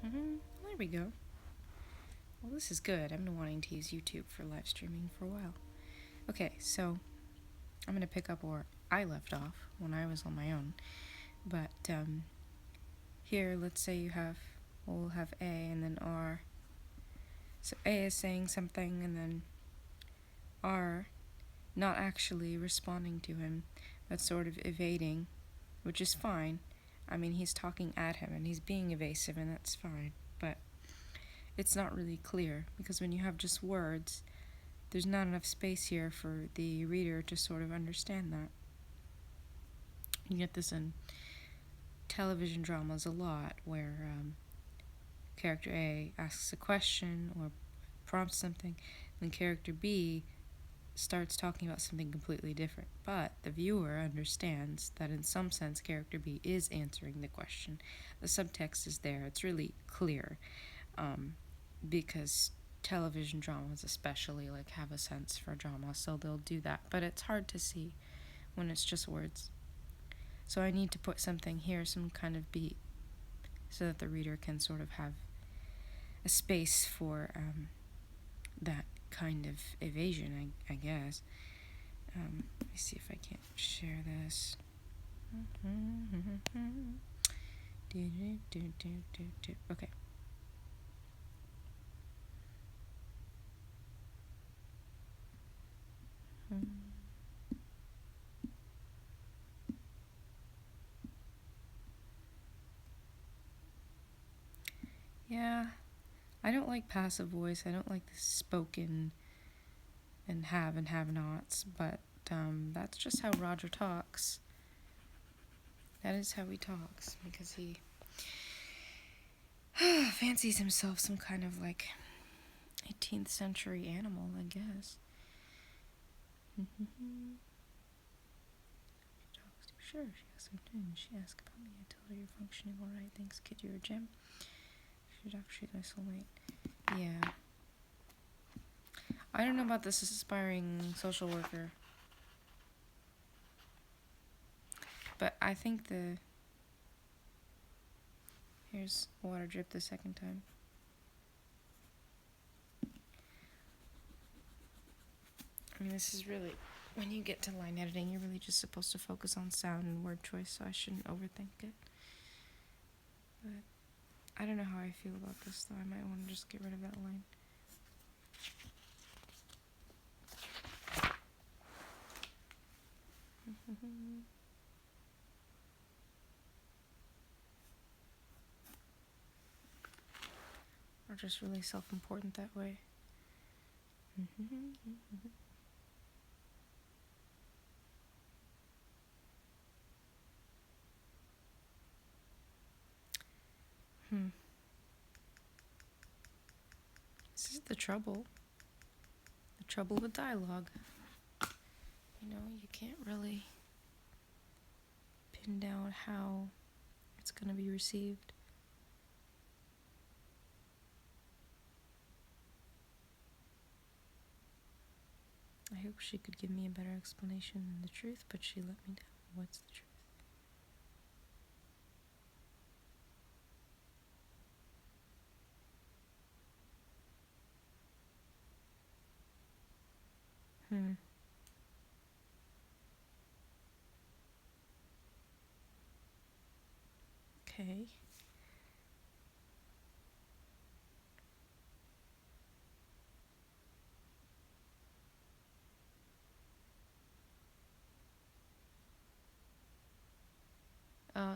There we go. Well, this is good. I've been wanting to use YouTube for live streaming for a while. Okay, so I'm going to pick up where I left off when I was on my own. But here, let's say we'll have A and then R. So A is saying something and then R not actually responding to him, but sort of evading, which is fine. I mean, he's talking at him and he's being evasive, and that's fine. But it's not really clear, because when you have just words, there's not enough space here for the reader to sort of understand that. You get this in television dramas a lot, where character A asks a question or prompts something, and character B starts talking about something completely different. But the viewer understands that in some sense character B is answering the question. The subtext is there. It's really clear, because television dramas especially have a sense for drama, so they'll do that. But it's hard to see when it's just words. So I need to put something here, some kind of beat, so that the reader can sort of have a space for that kind of evasion, I guess. Let me see if I can't share this. Okay. Yeah, I don't like passive voice. I don't like the spoken and have-nots, but that's just how Roger talks. That is how he talks, because he fancies himself some kind of 18th century animal, I guess. Sure, she asked him too. She asked about me. I told her you're functioning alright. Thanks, kid. You're a gem. She's actually my soulmate. Yeah. I don't know about this aspiring social worker, but I think here's water drip the second time. I mean, this is really, when you get to line editing, you're really just supposed to focus on sound and word choice, so I shouldn't overthink it. But I don't know how I feel about this, though. I might want to just get rid of that line. Or just really self-important that way. This is the trouble. The trouble with dialogue. You know, you can't really pin down how it's going to be received. I hope she could give me a better explanation than the truth, but she let me down. What's the truth? Okay.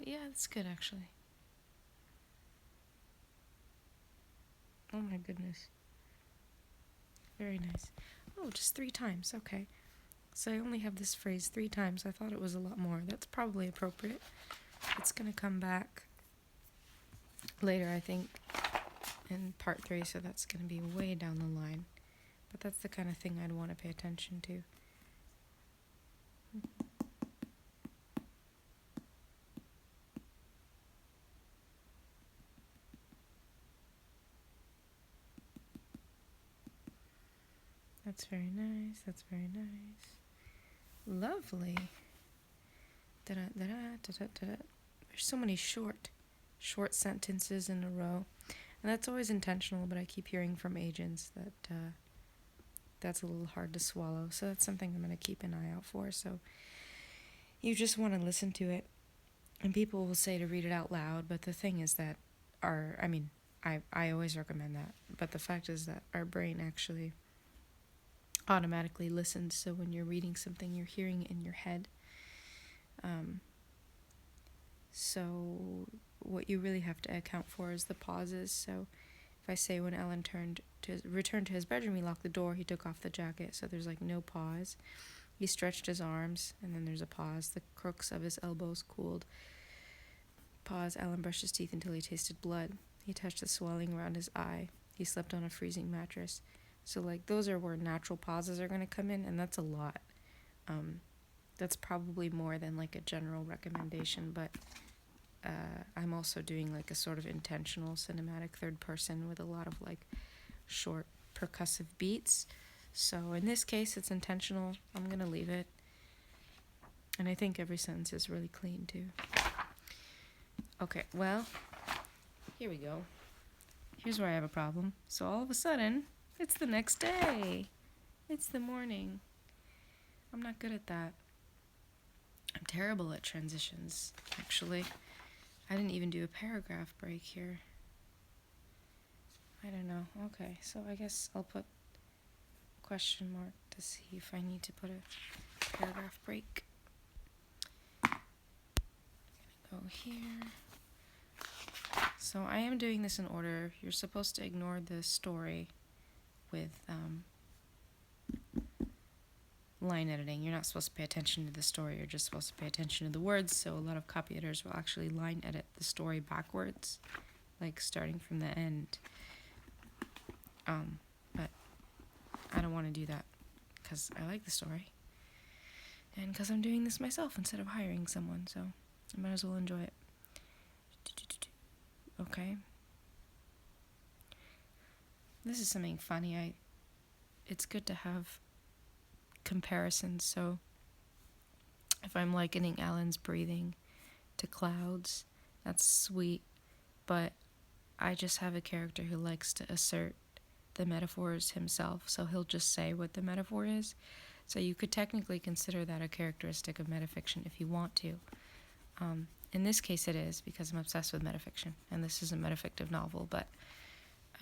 Yeah, that's good, actually. Oh my goodness. Very nice. Oh, just 3 times. Okay. So I only have this phrase 3 times. I thought it was a lot more. That's probably appropriate. It's gonna come back later, I think, in part 3, so that's gonna be way down the line. But that's the kind of thing I'd want to pay attention to. That's very nice. That's very nice. Lovely. Da-da, da-da, da-da, da-da. There's so many short sentences in a row. And that's always intentional, but I keep hearing from agents that that's a little hard to swallow. So that's something I'm going to keep an eye out for. So you just want to listen to it. And people will say to read it out loud, but the thing is that I always recommend that. But the fact is that our brain actually automatically listens. So when you're reading something, you're hearing it in your head. So what you really have to account for is the pauses. So if I say when Alan returned to his bedroom, he locked the door, he took off the jacket. So there's like no pause. He stretched his arms, and then there's a pause. The crooks of his elbows cooled. Pause. Alan brushed his teeth until he tasted blood. He touched the swelling around his eye. He slept on a freezing mattress. So, like, those are where natural pauses are going to come in, and that's a lot. That's probably more than, like, a general recommendation, but I'm also doing, like, a sort of intentional cinematic third person with a lot of, like, short percussive beats. So, in this case, it's intentional. I'm going to leave it. And I think every sentence is really clean, too. Okay, well, here we go. Here's where I have a problem. So all of a sudden, it's the next day. It's the morning. I'm not good at that. I'm terrible at transitions, actually. I didn't even do a paragraph break here. I don't know. Okay, so I guess I'll put question mark to see if I need to put a paragraph break. I'm gonna go here. So I am doing this in order. You're supposed to ignore the story with line editing. You're not supposed to pay attention to the story. You're just supposed to pay attention to the words. So a lot of copy editors will actually line edit the story backwards, like starting from the end. But I don't want to do that because I like the story. And because I'm doing this myself instead of hiring someone. So I might as well enjoy it. Okay. This is something funny. It's good to have comparisons. So if I'm likening Alan's breathing to clouds, that's sweet. But I just have a character who likes to assert the metaphors himself. So he'll just say what the metaphor is. So you could technically consider that a characteristic of metafiction if you want to. In this case it is, because I'm obsessed with metafiction, and this is a metafictive novel, but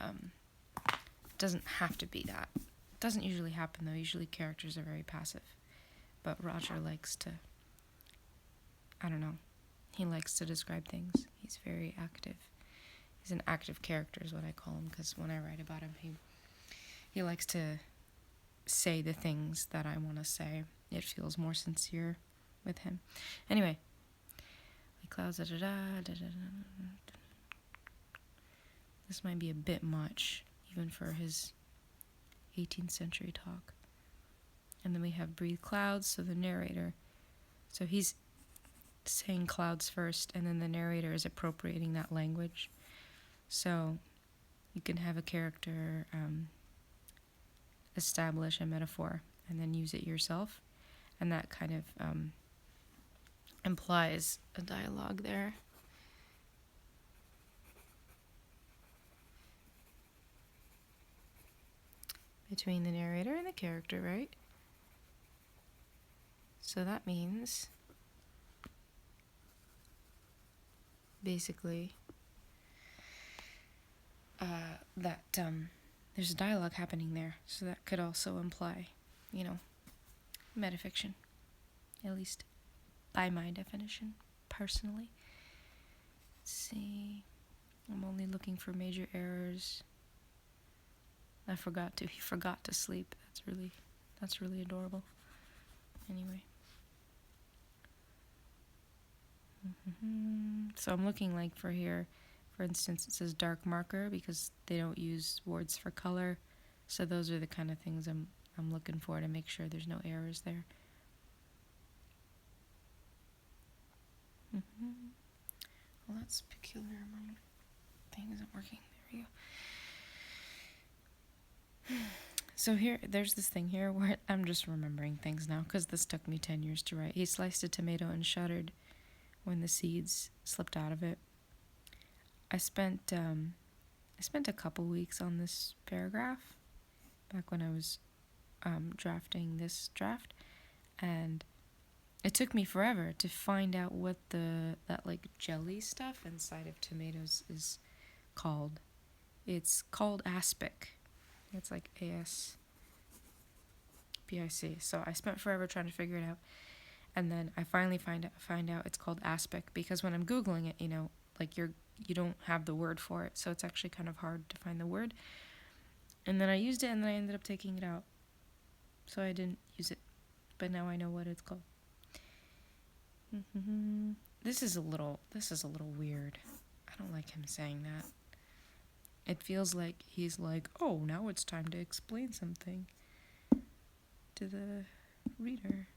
it doesn't have to be that. It doesn't usually happen, though. Usually characters are very passive. But Roger likes to, I don't know, he likes to describe things. He's very active. He's an active character is what I call him, because when I write about him, he likes to say the things that I want to say. It feels more sincere with him. Anyway. Clouds, This might be a bit much, even for his 18th century talk. And then we have breathe clouds, so the narrator. So he's saying clouds first, and then the narrator is appropriating that language. So you can have a character establish a metaphor, and then use it yourself. And that kind of implies a dialogue there. Between the narrator and the character, right? So that means basically that there's a dialogue happening there. So that could also imply, metafiction, at least by my definition, personally. Let's see. I'm only looking for major errors. He forgot to sleep. That's really adorable. Anyway. So I'm looking like for here, for instance, it says dark marker because they don't use words for color. So those are the kind of things I'm looking for to make sure there's no errors there. Well, that's peculiar. My thing isn't working. There we go. So there's this thing here where I'm just remembering things now because this took me 10 years to write. He sliced a tomato and shuddered when the seeds slipped out of it. I spent I spent a couple weeks on this paragraph back when I was drafting this draft, and it took me forever to find out what that like jelly stuff inside of tomatoes is called. It's called aspic. It's like ASPIC. So I spent forever trying to figure it out, and then I finally find out it's called aspic, because when I'm googling it, like you don't have the word for it, so it's actually kind of hard to find the word. And then I used it, and then I ended up taking it out, so I didn't use it, but now I know what it's called. This is a little weird. I don't like him saying that. It feels like he's like, oh, now it's time to explain something to the reader.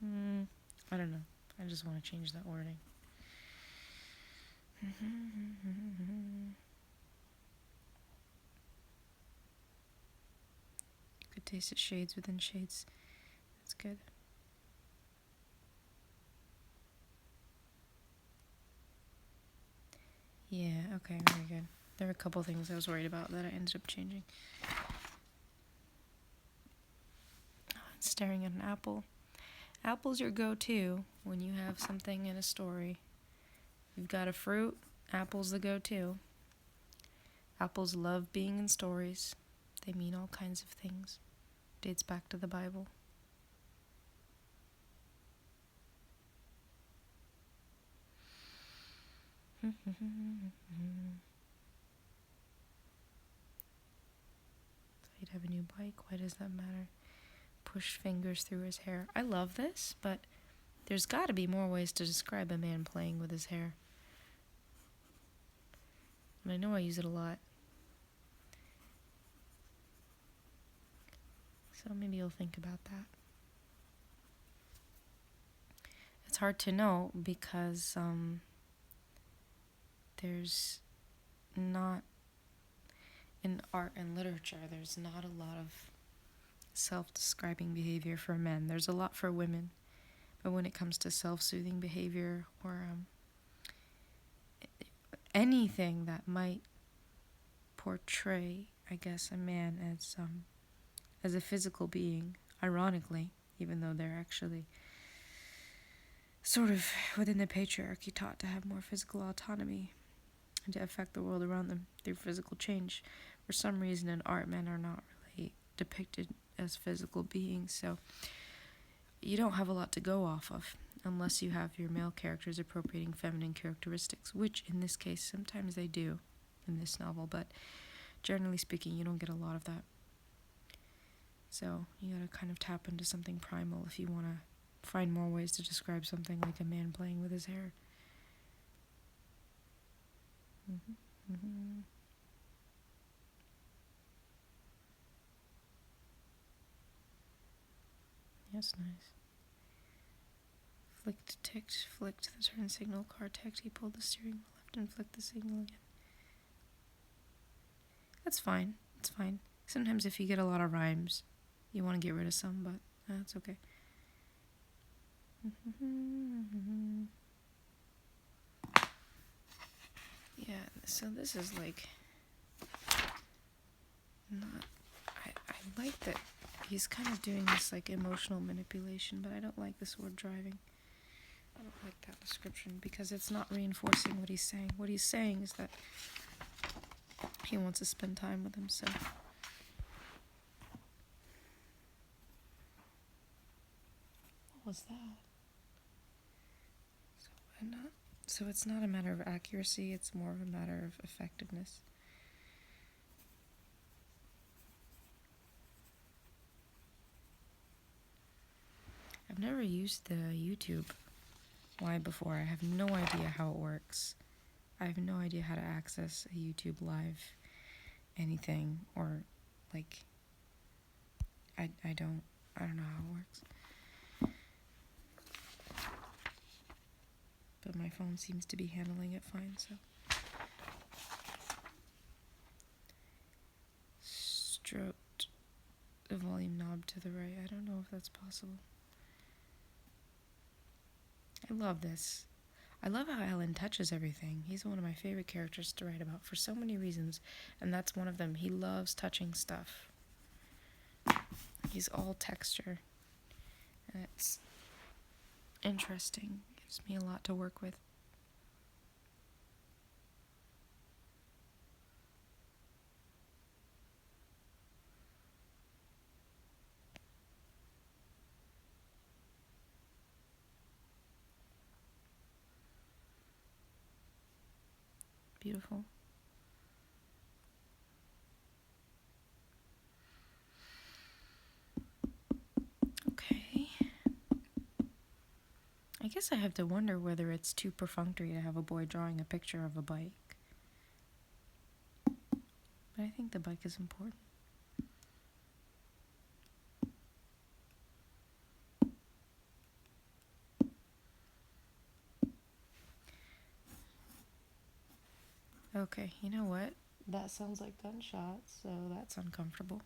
I don't know. I just want to change that wording. You could taste it shades within shades. That's good. Yeah, okay, very good. There were a couple things I was worried about that I ended up changing. Staring at an apple. Apple's your go-to when you have something in a story. You've got a fruit, apple's the go-to. Apples love being in stories. They mean all kinds of things. Dates back to the Bible. He'd have a new bike. Why does that matter? Push fingers through his hair. I love this, but there's got to be more ways to describe a man playing with his hair. And I know I use it a lot. So maybe you'll think about that. It's hard to know because there's not, in art and literature, there's not a lot of self-describing behavior for men. There's a lot for women. But when it comes to self-soothing behavior or anything that might portray, I guess, a man as a physical being, ironically, even though they're actually sort of within the patriarchy taught to have more physical autonomy and to affect the world around them through physical change. For some reason in art, men are not really depicted as physical beings, so you don't have a lot to go off of unless you have your male characters appropriating feminine characteristics, which in this case sometimes they do in this novel, but generally speaking you don't get a lot of that. So you gotta kind of tap into something primal if you want to find more ways to describe something like a man playing with his hair. Yes, nice. Flicked, ticked, flicked the turn signal, car ticked, he pulled the steering wheel left and flicked the signal again. That's fine, it's fine. Sometimes if you get a lot of rhymes, you want to get rid of some, but that's okay. Yeah, so this is like not, I like that he's kind of doing this like emotional manipulation, but I don't like this word driving. I don't like that description because it's not reinforcing what he's saying. What he's saying is that he wants to spend time with himself. What was that? So it's not a matter of accuracy, it's more of a matter of effectiveness. I've never used the YouTube Why before. I have no idea how it works. I have no idea how to access a YouTube live anything, or like I don't know how it works. But my phone seems to be handling it fine, so. Stroked the volume knob to the right. I don't know if that's possible. I love this. I love how Alan touches everything. He's one of my favorite characters to write about for so many reasons, and that's one of them. He loves touching stuff. He's all texture, and it's interesting. Gives me a lot to work with. Beautiful. Okay. I guess I have to wonder whether it's too perfunctory to have a boy drawing a picture of a bike. But I think the bike is important. Okay, you know what? That sounds like gunshots, so that's uncomfortable.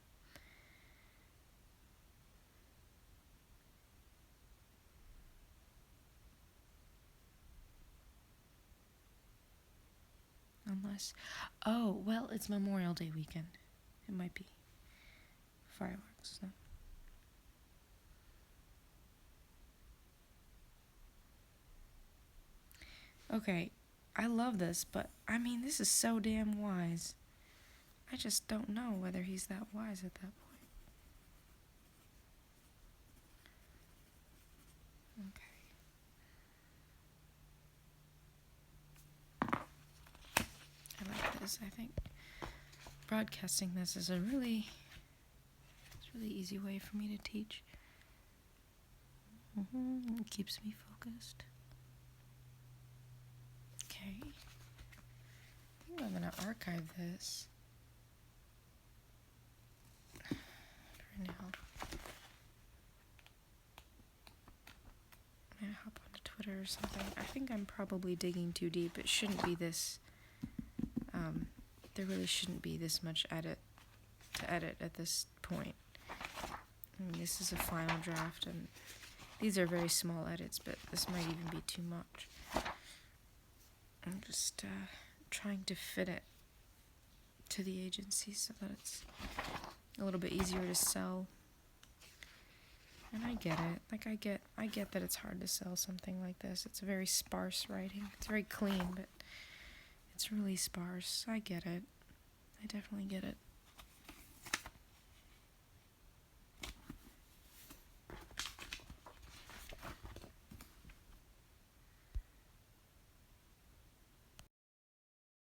Unless... Oh, well, it's Memorial Day weekend. It might be fireworks. No? Okay, I love this, but I mean, this is so damn wise. I just don't know whether he's that wise at that point. Okay. I like this. I think broadcasting this is a really easy way for me to teach. It keeps me focused. Okay. I think I'm gonna archive this for now. I'm gonna hop onto Twitter or something. I think I'm probably digging too deep. It shouldn't be this. There really shouldn't be this much to edit at this point. I mean, this is a final draft, and these are very small edits, but this might even be too much. I'm just trying to fit it to the agency so that it's a little bit easier to sell. And I get it. Like, I get that it's hard to sell something like this. It's very sparse writing. It's very clean, but it's really sparse. I get it. I definitely get it.